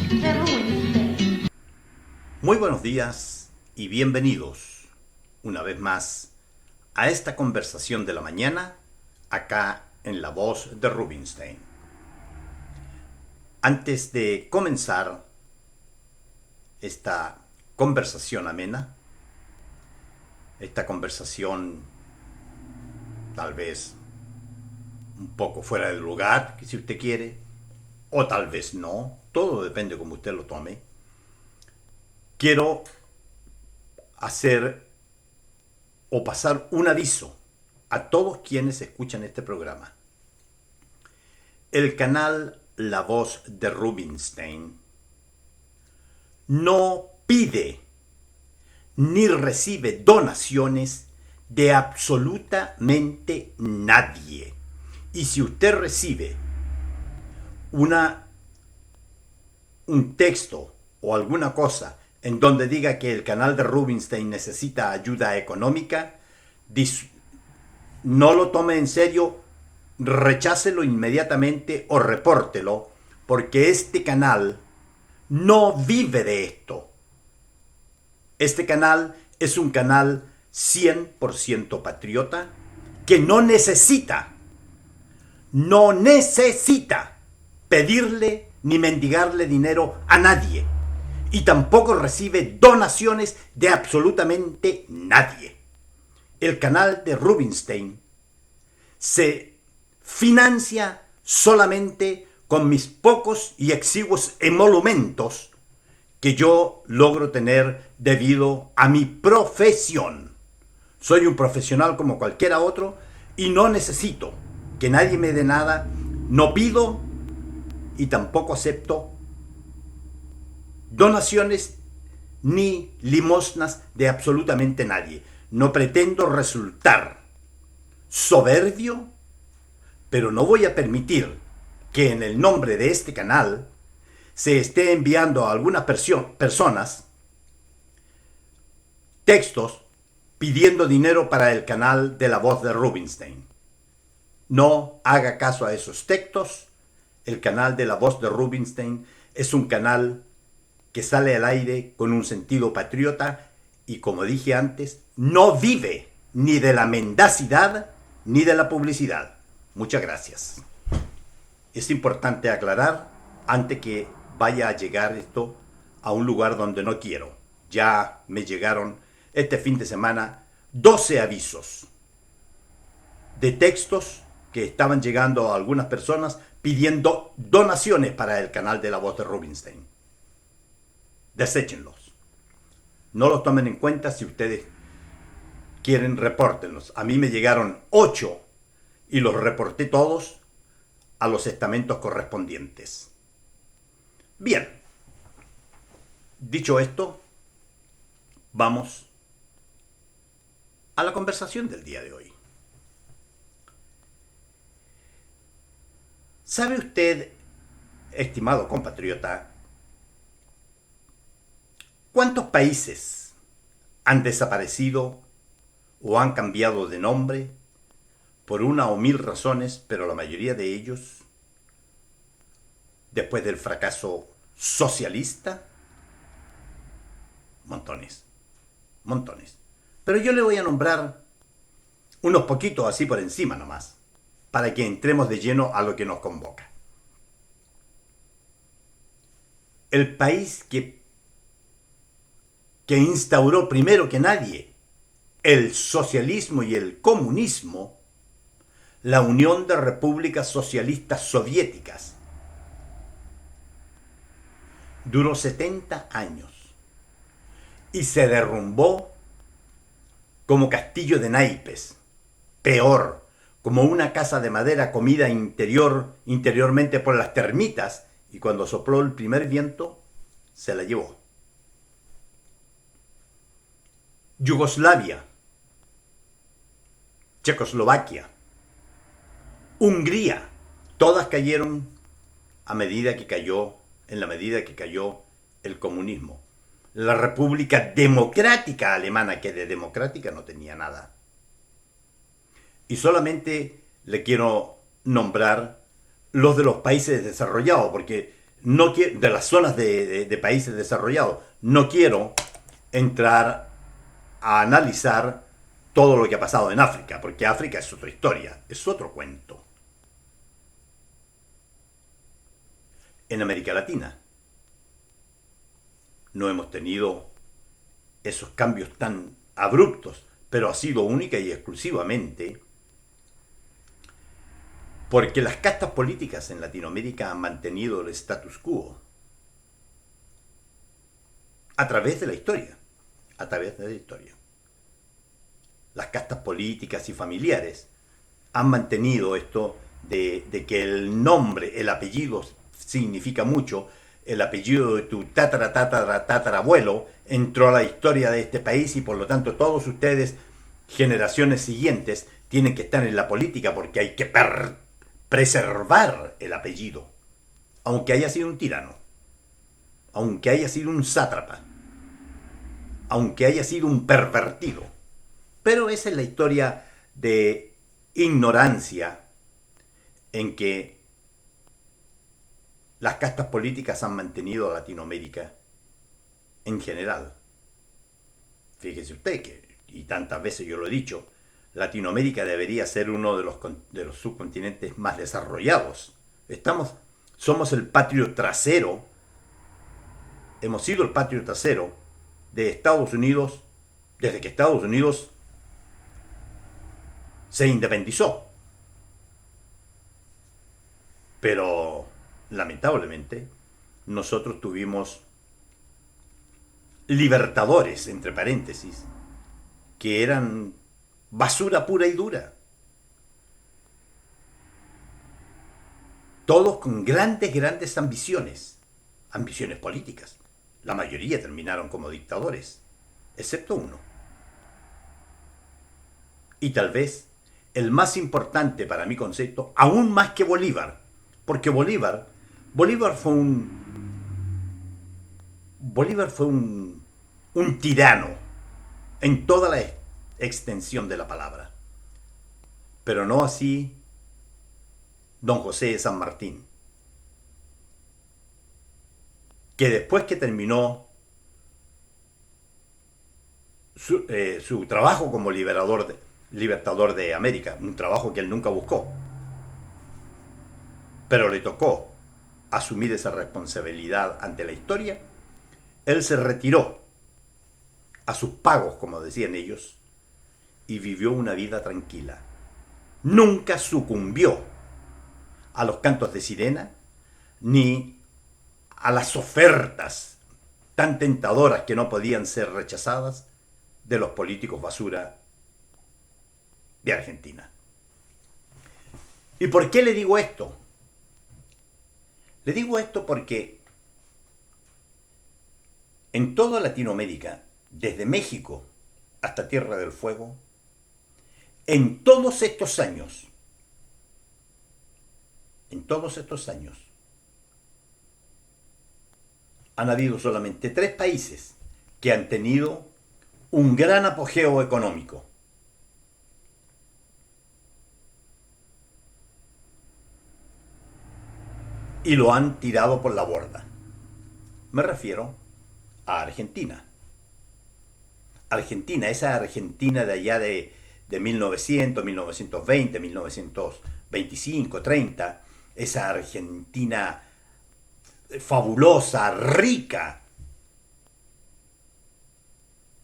de Rubinstein. Muy buenos días y bienvenidos una vez más a esta conversación de la mañana acá en La Voz de Rubinstein. Antes de comenzar esta conversación amena, esta conversación tal vez un poco fuera del lugar, si usted quiere, o tal vez no, todo depende como usted lo tome, quiero hacer o pasar un aviso a todos quienes escuchan este programa. El canal La Voz de Rubinstein no pide ni recibe donaciones de absolutamente nadie. Y si usted recibe un texto o alguna cosa en donde diga que el canal de Rubinstein necesita ayuda económica, no lo tome en serio, rechácelo inmediatamente o repórtelo, porque este canal no vive de esto. Este canal es un canal 100% patriota que no necesita pedirle ni mendigarle dinero a nadie. Y tampoco recibe donaciones de absolutamente nadie. El canal de Rubinstein se financia solamente con mis pocos y exiguos emolumentos que yo logro tener debido a mi profesión. Soy un profesional como cualquiera otro y no necesito que nadie me dé nada, no pido y tampoco acepto donaciones ni limosnas de absolutamente nadie. No pretendo resultar soberbio, pero no voy a permitir que en el nombre de este canal se esté enviando a algunas personas textos pidiendo dinero para el canal de La Voz de Rubinstein. No haga caso a esos textos. El canal de La Voz de Rubinstein es un canal que sale al aire con un sentido patriota y, como dije antes, no vive ni de la mendacidad ni de la publicidad. Muchas gracias. Es importante aclarar antes que vaya a llegar esto a un lugar donde no quiero. Ya me llegaron este fin de semana 12 avisos de textos que estaban llegando a algunas personas pidiendo donaciones para el canal de La Voz de Rubinstein. Deséchenlos. No los tomen en cuenta. Si ustedes quieren, repórtenlos. A mí me llegaron 8 y los reporté todos a los estamentos correspondientes. Bien. Dicho esto, vamos a la conversación del día de hoy. ¿Sabe usted, estimado compatriota, cuántos países han desaparecido o han cambiado de nombre por una o mil razones, pero la mayoría de ellos, después del fracaso socialista? Montones. Pero yo le voy a nombrar unos poquitos así por encima nomás, para que entremos de lleno a lo que nos convoca. El país que instauró primero que nadie el socialismo y el comunismo, la Unión de Repúblicas Socialistas Soviéticas, duró 70 años y se derrumbó como castillo de naipes, peor, como una casa de madera comida interiormente por las termitas, y cuando sopló el primer viento se la llevó. Yugoslavia, Checoslovaquia, Hungría, todas cayeron en la medida que cayó el comunismo. La República Democrática Alemana, que de democrática no tenía nada. Y solamente le quiero nombrar los de los países desarrollados, porque de las zonas de países desarrollados. No quiero entrar a analizar todo lo que ha pasado en África, porque África es otra historia, es otro cuento. En América Latina no hemos tenido esos cambios tan abruptos, pero ha sido única y exclusivamente porque las castas políticas en Latinoamérica han mantenido el status quo a través de la historia, a través de la historia. Las castas políticas y familiares han mantenido esto de que el nombre, el apellido significa mucho. El apellido de tu tatarabuelo entró a la historia de este país y por lo tanto todos ustedes, generaciones siguientes, tienen que estar en la política porque hay que preservar el apellido, aunque haya sido un tirano, aunque haya sido un sátrapa, aunque haya sido un pervertido. Pero esa es la historia de ignorancia en que las castas políticas han mantenido a Latinoamérica en general. Fíjese usted que, y tantas veces yo lo he dicho, Latinoamérica debería ser uno de los subcontinentes más desarrollados. Somos el patio trasero, hemos sido el patio trasero de Estados Unidos desde que Estados Unidos se independizó. Pero, lamentablemente, nosotros tuvimos libertadores, entre paréntesis, que eran basura pura y dura. Todos con grandes ambiciones, ambiciones políticas. La mayoría terminaron como dictadores, excepto uno. Y tal vez el más importante para mi concepto, aún más que Bolívar, porque Bolívar fue un tirano en toda la extensión de la palabra. Pero no así don José de San Martín, que después que terminó su trabajo como libertador de América, un trabajo que él nunca buscó, pero le tocó asumir esa responsabilidad ante la historia, él se retiró a sus pagos, como decían ellos, y vivió una vida tranquila. Nunca sucumbió a los cantos de sirena, ni a las ofertas tan tentadoras que no podían ser rechazadas de los políticos basura de Argentina. ¿Y por qué le digo esto? Le digo esto porque en toda Latinoamérica, desde México hasta Tierra del Fuego, en todos estos años, han habido solamente 3 países que han tenido un gran apogeo económico. Y lo han tirado por la borda. Me refiero a Argentina. Argentina, esa Argentina de allá de 1900, 1920, 1925, 30, esa Argentina fabulosa, rica,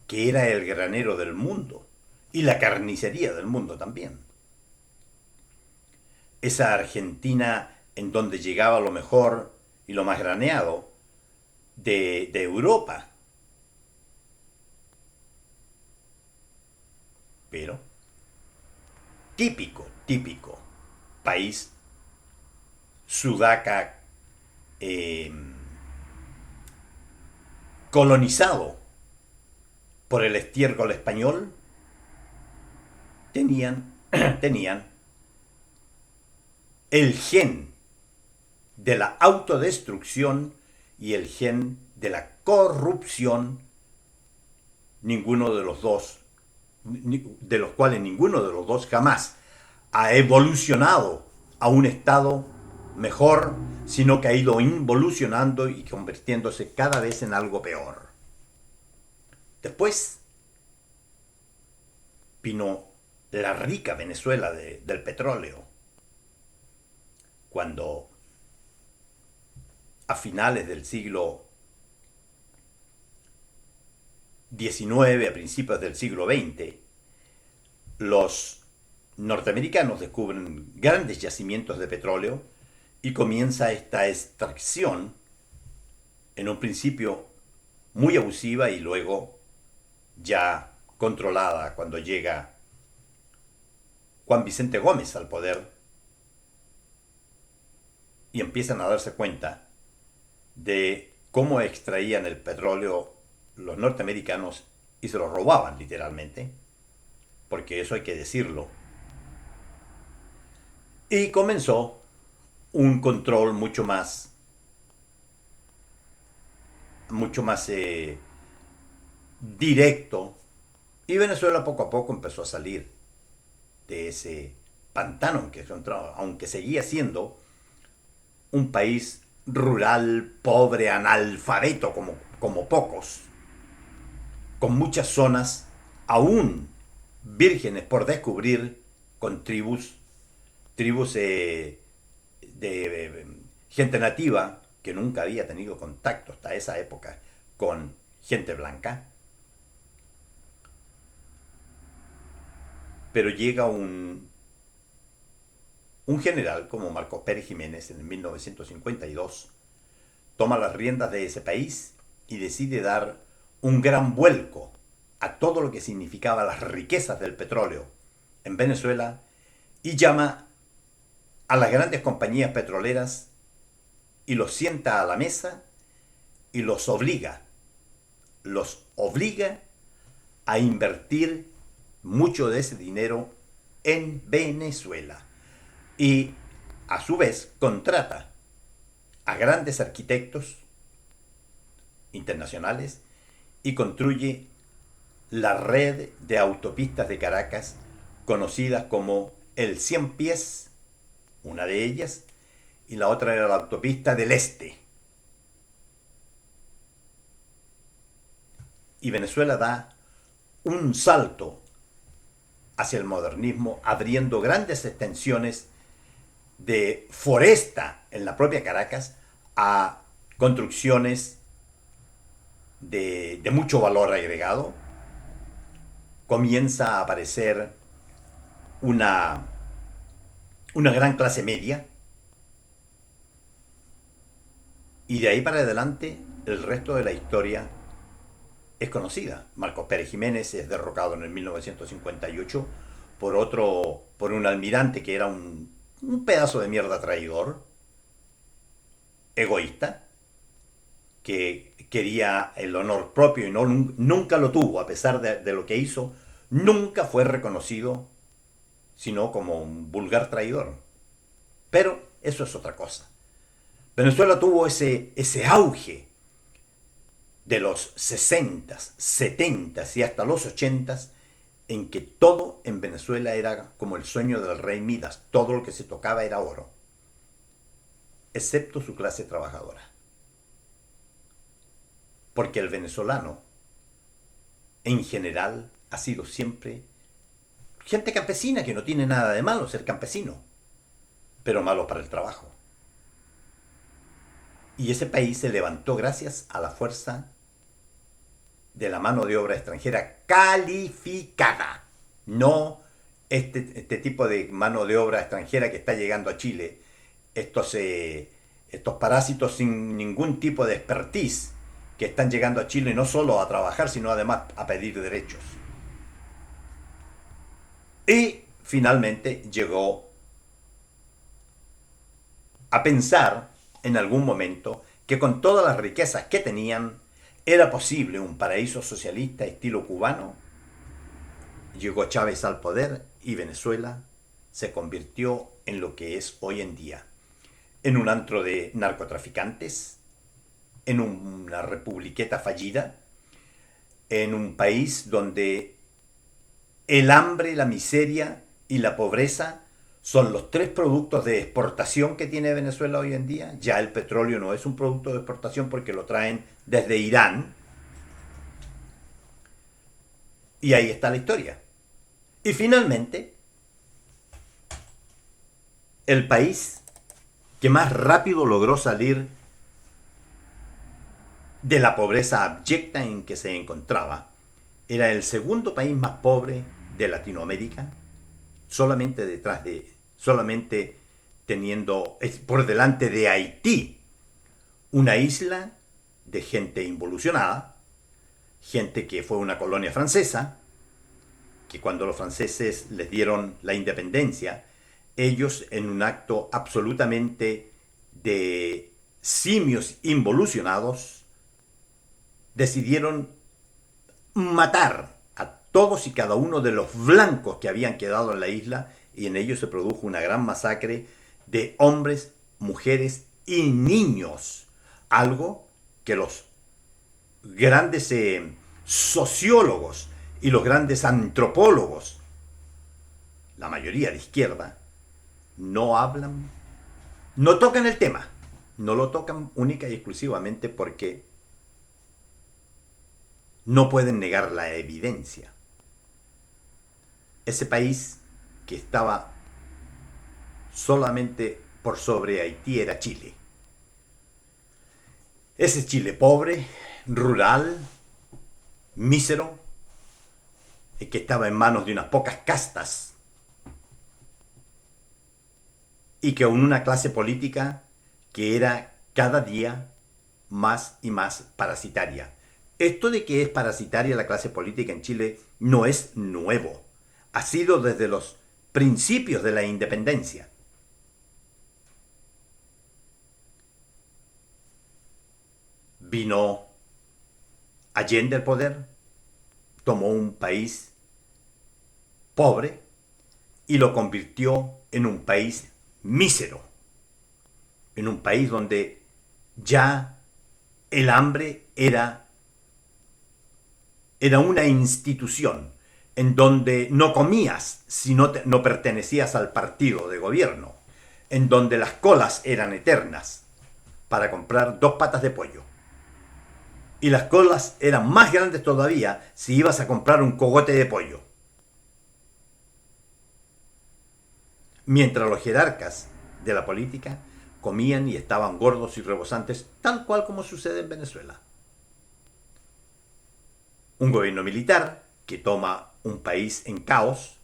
que era el granero del mundo y la carnicería del mundo también. Esa Argentina en donde llegaba lo mejor y lo más graneado de Europa. Pero, típico país sudaca, colonizado por el estiércol español, tenían el gen de la autodestrucción y el gen de la corrupción, ninguno de los dos, de los cuales ninguno de los dos jamás ha evolucionado a un estado mejor, sino que ha ido involucionando y convirtiéndose cada vez en algo peor. Después vino la rica Venezuela del petróleo, cuando a finales del siglo XIX, a principios del siglo XX, los norteamericanos descubren grandes yacimientos de petróleo y comienza esta extracción, en un principio muy abusiva y luego ya controlada cuando llega Juan Vicente Gómez al poder y empiezan a darse cuenta de cómo extraían el petróleo los norteamericanos y se lo robaban literalmente, porque eso hay que decirlo. Y comenzó un control mucho más directo, y Venezuela poco a poco empezó a salir de ese pantano aunque seguía siendo un país rural, pobre, analfabeto como pocos, con muchas zonas aún vírgenes por descubrir, con tribus de gente nativa que nunca había tenido contacto hasta esa época con gente blanca. Pero llega un general como Marcos Pérez Jiménez en 1952, toma las riendas de ese país y decide dar un gran vuelco a todo lo que significaba las riquezas del petróleo en Venezuela y llama a las grandes compañías petroleras y los sienta a la mesa y los obliga a invertir mucho de ese dinero en Venezuela. Y a su vez contrata a grandes arquitectos internacionales y construye la red de autopistas de Caracas conocidas como el 100 pies, una de ellas, y la otra era la autopista del Este. Y Venezuela da un salto hacia el modernismo, abriendo grandes extensiones de foresta en la propia Caracas a construcciones de mucho valor agregado. Comienza a aparecer una gran clase media, y de ahí para adelante el resto de la historia es conocida. Marcos Pérez Jiménez es derrocado en el 1958 por un almirante que era un pedazo de mierda traidor, egoísta, que quería el honor propio y nunca lo tuvo, a pesar de lo que hizo, nunca fue reconocido sino como un vulgar traidor. Pero eso es otra cosa. Venezuela tuvo ese auge de los 60, 70 y hasta los 80, en que todo en Venezuela era como el sueño del rey Midas, todo lo que se tocaba era oro, excepto su clase trabajadora. Porque el venezolano, en general, ha sido siempre gente campesina, que no tiene nada de malo ser campesino, pero malo para el trabajo. Y ese país se levantó gracias a la fuerza de la mano de obra extranjera calificada, no este tipo de mano de obra extranjera que está llegando a Chile, estos parásitos sin ningún tipo de expertise que están llegando a Chile no solo a trabajar, sino además a pedir derechos. Y finalmente llegó a pensar en algún momento que con todas las riquezas que tenían era posible un paraíso socialista estilo cubano. Llegó Chávez al poder y Venezuela se convirtió en lo que es hoy en día, en un antro de narcotraficantes, en una republiqueta fallida, en un país donde el hambre, la miseria y la pobreza Son los tres productos de exportación que tiene Venezuela hoy en día. Ya el petróleo no es un producto de exportación porque lo traen desde Irán. Y ahí está la historia. Y finalmente, el país que más rápido logró salir de la pobreza abyecta en que se encontraba era el segundo país más pobre de Latinoamérica, solamente teniendo por delante de Haití, una isla de gente involucionada, gente que fue una colonia francesa, que cuando los franceses les dieron la independencia, ellos en un acto absolutamente de simios involucionados, decidieron matar a todos y cada uno de los blancos que habían quedado en la isla, y en ello se produjo una gran masacre de hombres, mujeres y niños. Algo que los grandes sociólogos y los grandes antropólogos, la mayoría de izquierda, no hablan, no tocan el tema. No lo tocan única y exclusivamente porque no pueden negar la evidencia. Ese país que estaba solamente por sobre Haití era Chile. Ese Chile pobre, rural, mísero, que estaba en manos de unas pocas castas y que con una clase política que era cada día más y más parasitaria. Esto de que es parasitaria la clase política en Chile no es nuevo. Ha sido desde los principios de la independencia. Vino Allende al poder, tomó un país pobre y lo convirtió en un país mísero, en un país donde ya el hambre era una institución, en donde no comías si no pertenecías al partido de gobierno, en donde las colas eran eternas para comprar 2 patas de pollo. Y las colas eran más grandes todavía si ibas a comprar un cogote de pollo. Mientras los jerarcas de la política comían y estaban gordos y rebosantes, tal cual como sucede en Venezuela. Un gobierno militar que toma un país en caos,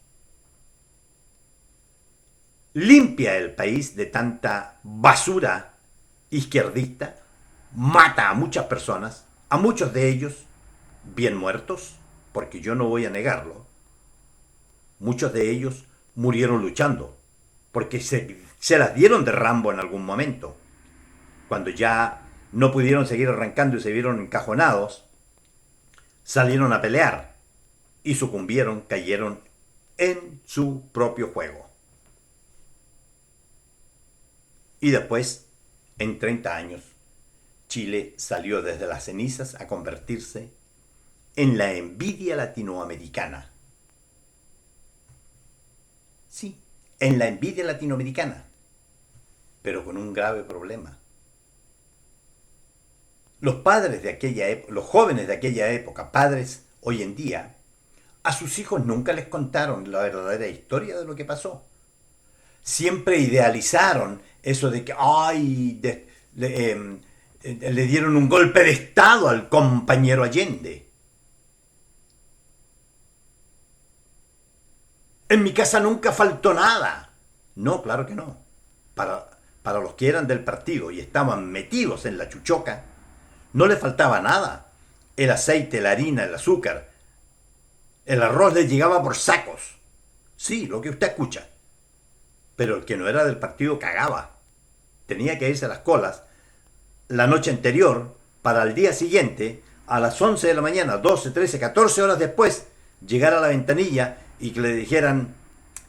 limpia el país de tanta basura izquierdista, mata a muchas personas, a muchos de ellos bien muertos, porque yo no voy a negarlo. Muchos de ellos murieron luchando, porque se las dieron de Rambo en algún momento. Cuando ya no pudieron seguir arrancando y se vieron encajonados, salieron a pelear y sucumbieron, cayeron en su propio juego. Y después, en 30 años, Chile salió desde las cenizas a convertirse en la envidia latinoamericana. Sí, en la envidia latinoamericana, pero con un grave problema. Los padres de aquella época, los jóvenes de aquella época, padres hoy en día, a sus hijos nunca les contaron la verdadera historia de lo que pasó. Siempre idealizaron eso de que le dieron un golpe de estado al compañero Allende. En mi casa nunca faltó nada. No, claro que no. Para los que eran del partido y estaban metidos en la chuchoca, no le faltaba nada. El aceite, la harina, el azúcar, el arroz les llegaba por sacos. Sí, lo que usted escucha. Pero el que no era del partido cagaba. Tenía que irse a las colas la noche anterior para el día siguiente, a las 11 de la mañana, 12, 13, 14 horas después, llegar a la ventanilla y que le dijeran: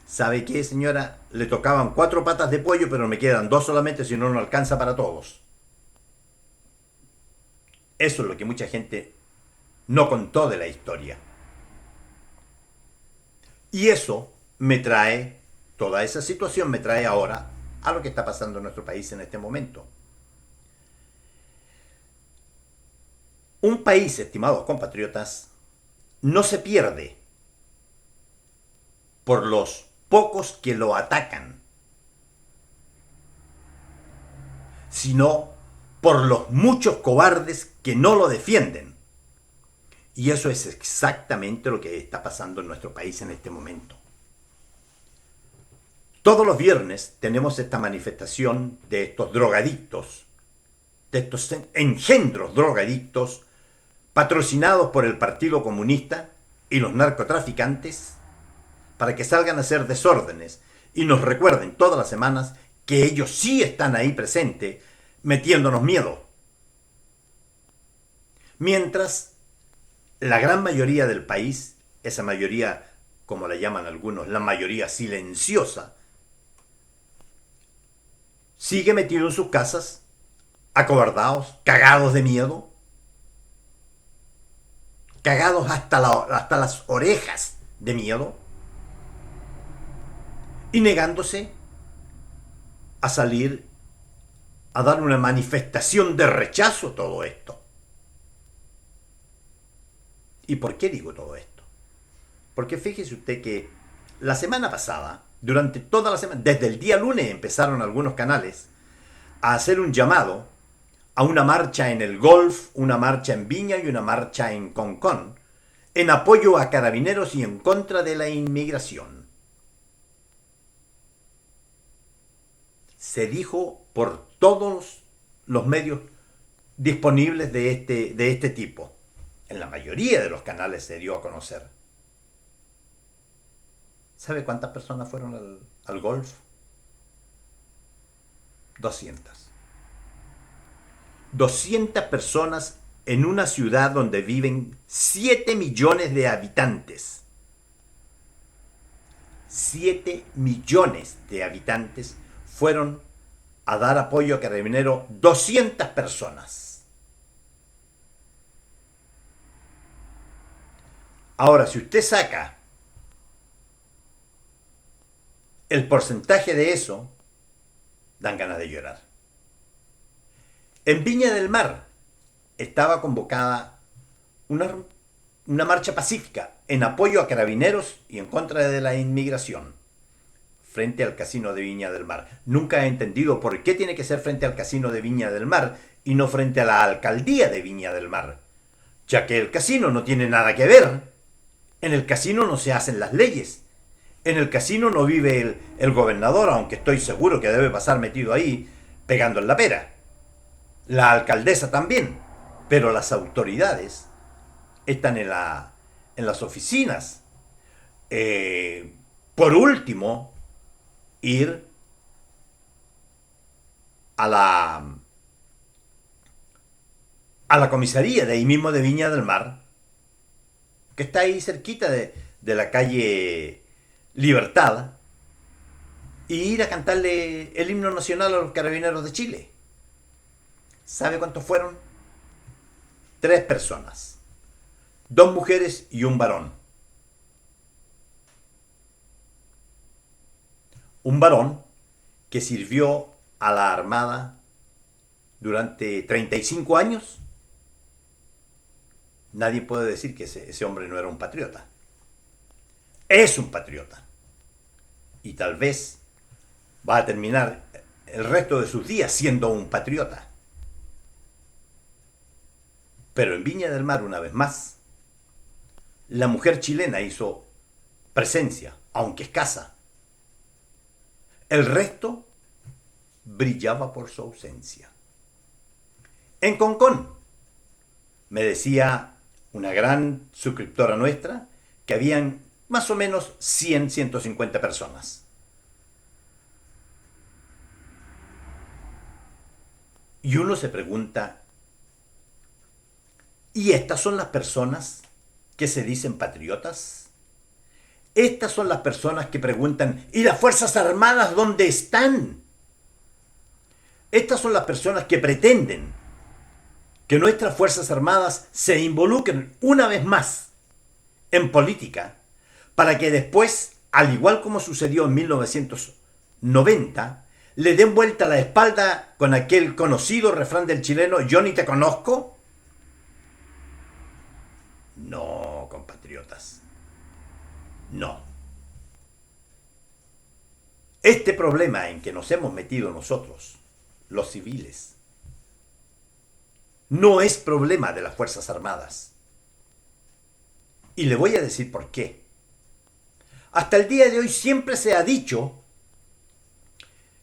¿sabe qué, señora? Le tocaban 4 patas de pollo, pero me quedan 2 solamente, si no, no alcanza para todos. Eso es lo que mucha gente no contó de la historia. Y eso me trae Toda esa situación me trae ahora a lo que está pasando en nuestro país en este momento. Un país, estimados compatriotas, no se pierde por los pocos que lo atacan, sino por los muchos cobardes que no lo defienden. Y eso es exactamente lo que está pasando en nuestro país en este momento. Todos los viernes tenemos esta manifestación de estos drogadictos, de estos engendros drogadictos, patrocinados por el Partido Comunista y los narcotraficantes, para que salgan a hacer desórdenes y nos recuerden todas las semanas que ellos sí están ahí presentes, metiéndonos miedo. Mientras la gran mayoría del país, esa mayoría, como la llaman algunos, la mayoría silenciosa, sigue metido en sus casas, acobardados, cagados de miedo, cagados hasta las orejas de miedo, y negándose a salir a dar una manifestación de rechazo a todo esto. ¿Y por qué digo todo esto? Porque fíjese usted que la semana pasada, durante toda la semana, desde el día lunes empezaron algunos canales a hacer un llamado a una marcha en el Golf, una marcha en Viña y una marcha en Concón, en apoyo a carabineros y en contra de la inmigración. Se dijo por todos los medios disponibles de este tipo. En la mayoría de los canales se dio a conocer. ¿Sabe cuántas personas fueron al Golf? 200. 200 personas en una ciudad donde viven 7 millones de habitantes. 7 millones de habitantes fueron a dar apoyo a Carabineros 200 personas. Ahora, si usted saca el porcentaje de eso, dan ganas de llorar. En Viña del Mar estaba convocada una marcha pacífica en apoyo a Carabineros y en contra de la inmigración, frente al Casino de Viña del Mar. Nunca he entendido por qué tiene que ser frente al Casino de Viña del Mar y no frente a la Alcaldía de Viña del Mar, ya que el casino no tiene nada que ver. En el casino no se hacen las leyes. En el casino no vive el gobernador, aunque estoy seguro que debe pasar metido ahí pegando en la pera. La alcaldesa también, pero las autoridades están en las oficinas. Por último, ir a la comisaría de ahí mismo de Viña del Mar, que está ahí cerquita de la calle Libertad, y ir a cantarle el himno nacional a los Carabineros de Chile. ¿Sabe cuántos fueron? 3 personas. 2 mujeres y un varón. Un varón que sirvió a la Armada durante 35 años. Nadie puede decir que ese hombre no era un patriota. Es un patriota. Y tal vez va a terminar el resto de sus días siendo un patriota. Pero en Viña del Mar, una vez más, la mujer chilena hizo presencia, aunque escasa. El resto brillaba por su ausencia. En Concón, me decía una gran suscriptora nuestra que habían más o menos 100, 150 personas. Y uno se pregunta, ¿y estas son las personas que se dicen patriotas? Estas son las personas que preguntan, ¿y las Fuerzas Armadas dónde están? Estas son las personas que pretenden que nuestras Fuerzas Armadas se involucren una vez más en política para que después al igual como sucedió en 1990, le den vuelta la espalda con aquel conocido refrán del chileno, yo ni te conozco? No, compatriotas, no. Este problema en que nos hemos metido nosotros, los civiles, no es problema de las Fuerzas Armadas. Y le voy a decir por qué. Hasta el día de hoy siempre se ha dicho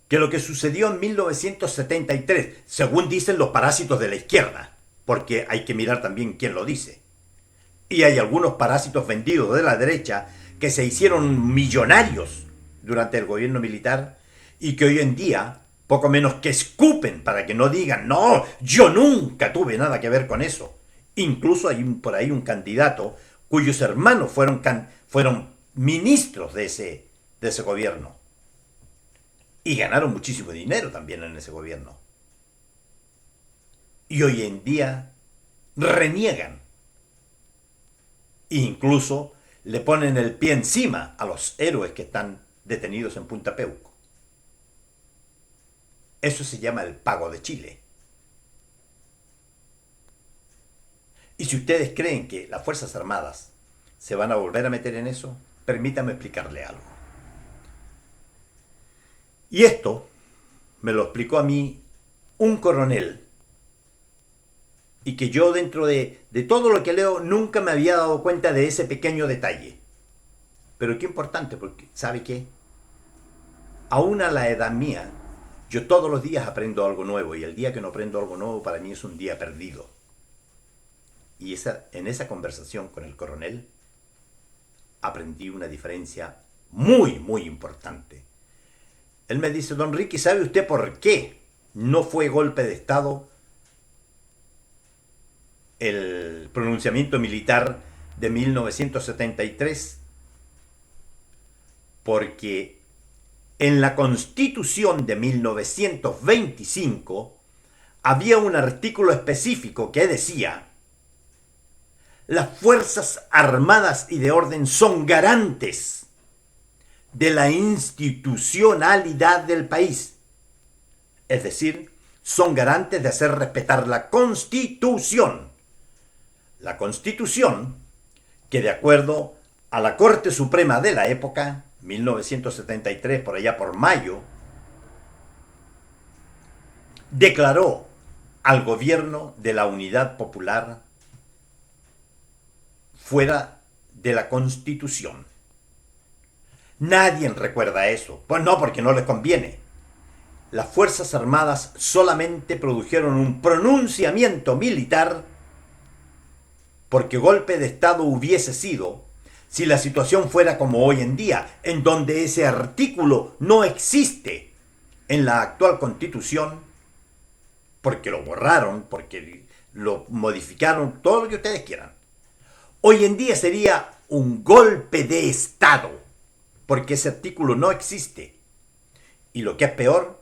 que lo que sucedió en 1973, según dicen los parásitos de la izquierda, porque hay que mirar también quién lo dice, y hay algunos parásitos vendidos de la derecha que se hicieron millonarios durante el gobierno militar y que hoy en día poco menos que escupen para que no digan, no, yo nunca tuve nada que ver con eso. Incluso hay por ahí un candidato cuyos hermanos fueron ministros de ese gobierno. Y ganaron muchísimo dinero también en ese gobierno. Y hoy en día reniegan. E incluso le ponen el pie encima a los héroes que están detenidos en Punta Peuco. Eso se llama el pago de Chile. Y si ustedes creen que las Fuerzas Armadas se van a volver a meter en eso, permítame explicarle algo. Y esto me lo explicó a mí un coronel, y que yo dentro de todo lo que leo nunca me había dado cuenta de ese pequeño detalle. Pero qué importante, porque ¿sabe qué? Aún a la edad mía, yo todos los días aprendo algo nuevo, y el día que no aprendo algo nuevo para mí es un día perdido. Y en esa conversación con el coronel aprendí una diferencia muy, muy importante. Él me dice, don Ricky, ¿sabe usted por qué no fue golpe de Estado el pronunciamiento militar de 1973? Porque en la Constitución de 1925 había un artículo específico que decía: las Fuerzas Armadas y de Orden son garantes de la institucionalidad del país. Es decir, son garantes de hacer respetar la Constitución. La Constitución que, de acuerdo a la Corte Suprema de la época, 1973, por allá por mayo, declaró al gobierno de la Unidad Popular fuera de la Constitución. Nadie recuerda eso. Pues no, porque no les conviene. Las Fuerzas Armadas solamente produjeron un pronunciamiento militar porque golpe de Estado hubiese sido si la situación fuera como hoy en día, en donde ese artículo no existe en la actual Constitución, porque lo borraron, porque lo modificaron, todo lo que ustedes quieran. Hoy en día sería un golpe de Estado, porque ese artículo no existe. Y lo que es peor,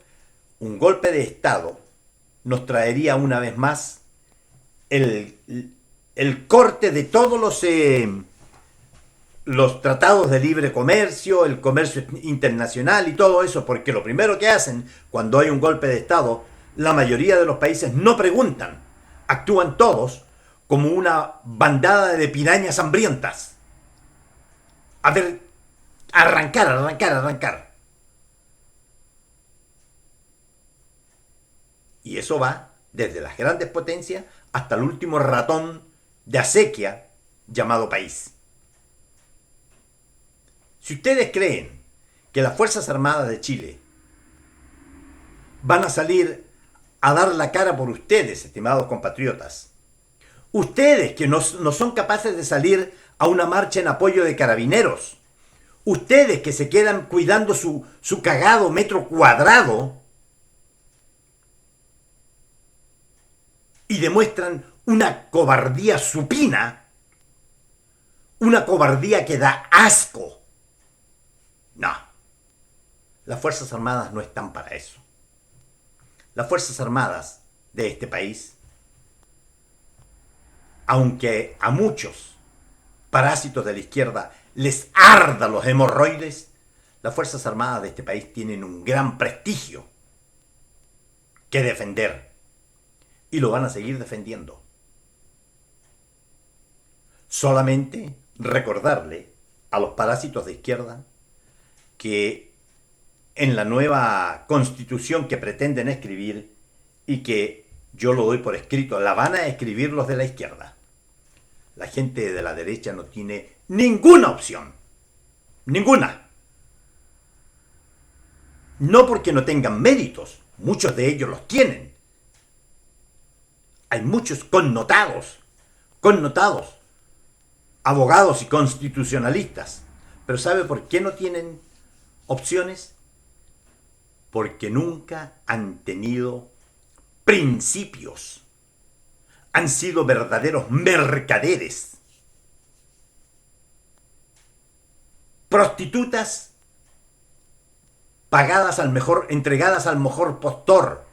un golpe de Estado nos traería una vez más el corte de todos los tratados de libre comercio, el comercio internacional y todo eso, porque lo primero que hacen cuando hay un golpe de Estado, la mayoría de los países no preguntan, actúan todos como una bandada de pirañas hambrientas. A ver, arrancar. Y eso va desde las grandes potencias hasta el último ratón de acequia llamado país. Si ustedes creen que las Fuerzas Armadas de Chile van a salir a dar la cara por ustedes, estimados compatriotas, ustedes que no son capaces de salir a una marcha en apoyo de carabineros, ustedes que se quedan cuidando su cagado metro cuadrado y demuestran una cobardía supina, una cobardía que da asco. No, las Fuerzas Armadas no están para eso. Las Fuerzas Armadas de este país, aunque a muchos parásitos de la izquierda les arda los hemorroides, las Fuerzas Armadas de este país tienen un gran prestigio que defender. Y lo van a seguir defendiendo. Solamente recordarle a los parásitos de izquierda que en la nueva constitución que pretenden escribir, y que yo lo doy por escrito, la van a escribir los de la izquierda. La gente de la derecha no tiene ninguna opción. Ninguna. No porque no tengan méritos, muchos de ellos los tienen. Hay muchos connotados, abogados y constitucionalistas. Pero ¿sabe por qué no tienen opciones? Porque nunca han tenido principios. Han sido verdaderos mercaderes. Prostitutas pagadas al mejor, entregadas al mejor postor.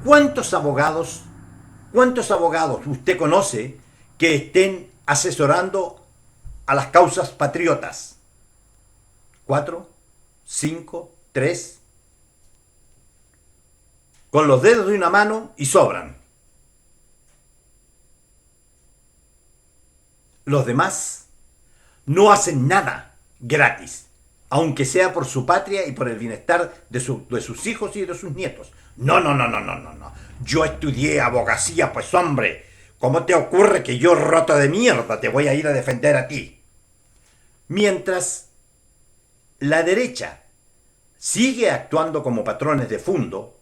¿Cuántos abogados usted conoce que estén asesorando a las causas patriotas? 4, 5, 3. Con los dedos de una mano y sobran. Los demás no hacen nada gratis, aunque sea por su patria y por el bienestar de sus hijos y de sus nietos. No. Yo estudié abogacía, pues hombre, ¿cómo te ocurre que yo, roto de mierda, te voy a ir a defender a ti? Mientras la derecha sigue actuando como patrones de fondo,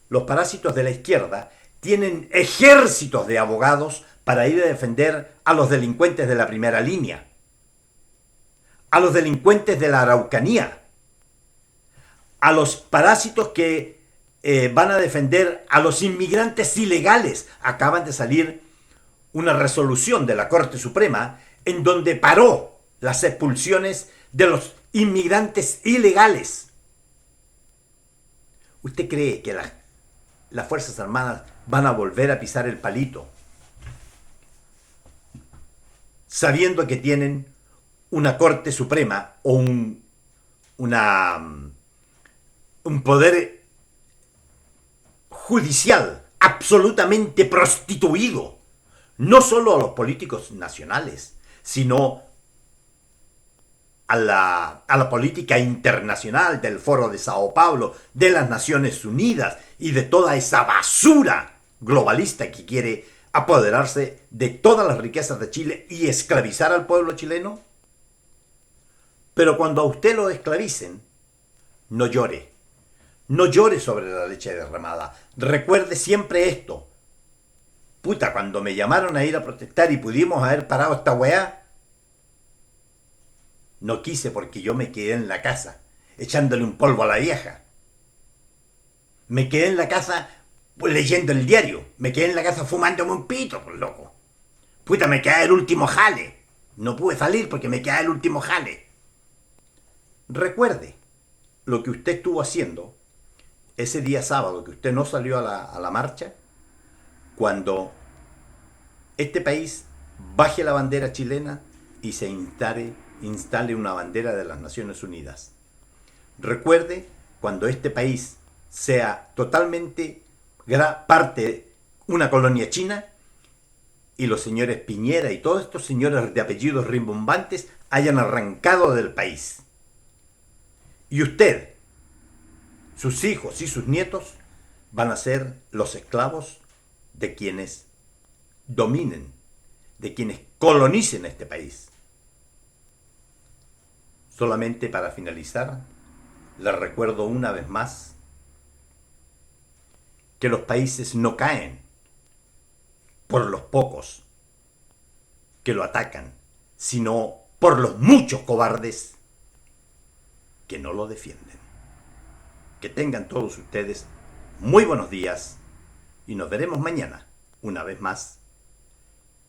los parásitos de la izquierda tienen ejércitos de abogados para ir a defender a los delincuentes de la primera línea, a los delincuentes de la Araucanía, a los parásitos que van a defender a los inmigrantes ilegales. Acaban de salir una resolución de la Corte Suprema en donde paró las expulsiones de los inmigrantes ilegales. ¿Usted cree que las Fuerzas Armadas van a volver a pisar el palito sabiendo que tienen una Corte Suprema o un poder judicial absolutamente prostituido, no solo a los políticos nacionales, sino a la política internacional del Foro de Sao Paulo, de las Naciones Unidas y de toda esa basura globalista que quiere apoderarse de todas las riquezas de Chile y esclavizar al pueblo chileno? Pero cuando a usted lo esclavicen, no llore. No llore sobre la leche derramada. Recuerde siempre esto. Puta, cuando me llamaron a ir a protestar y pudimos haber parado esta weá, no quise porque yo me quedé en la casa, echándole un polvo a la vieja. Me quedé en la casa leyendo el diario. Me quedé en la casa fumándome un pito, por loco. Puta, me quedé el último jale. No pude salir porque me quedé el último jale. Recuerde lo que usted estuvo haciendo ese día sábado que usted no salió a la marcha, cuando este país baje la bandera chilena y se instale una bandera de las Naciones Unidas. Recuerde cuando este país sea totalmente parte una colonia china y los señores Piñera y todos estos señores de apellidos rimbombantes hayan arrancado del país. Y usted, sus hijos y sus nietos van a ser los esclavos de quienes dominen, de quienes colonicen este país. Solamente para finalizar, les recuerdo una vez más que los países no caen por los pocos que lo atacan, sino por los muchos cobardes que no lo defienden. Que tengan todos ustedes muy buenos días y nos veremos mañana, una vez más,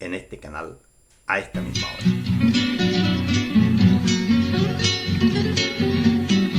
en este canal, a esta misma hora.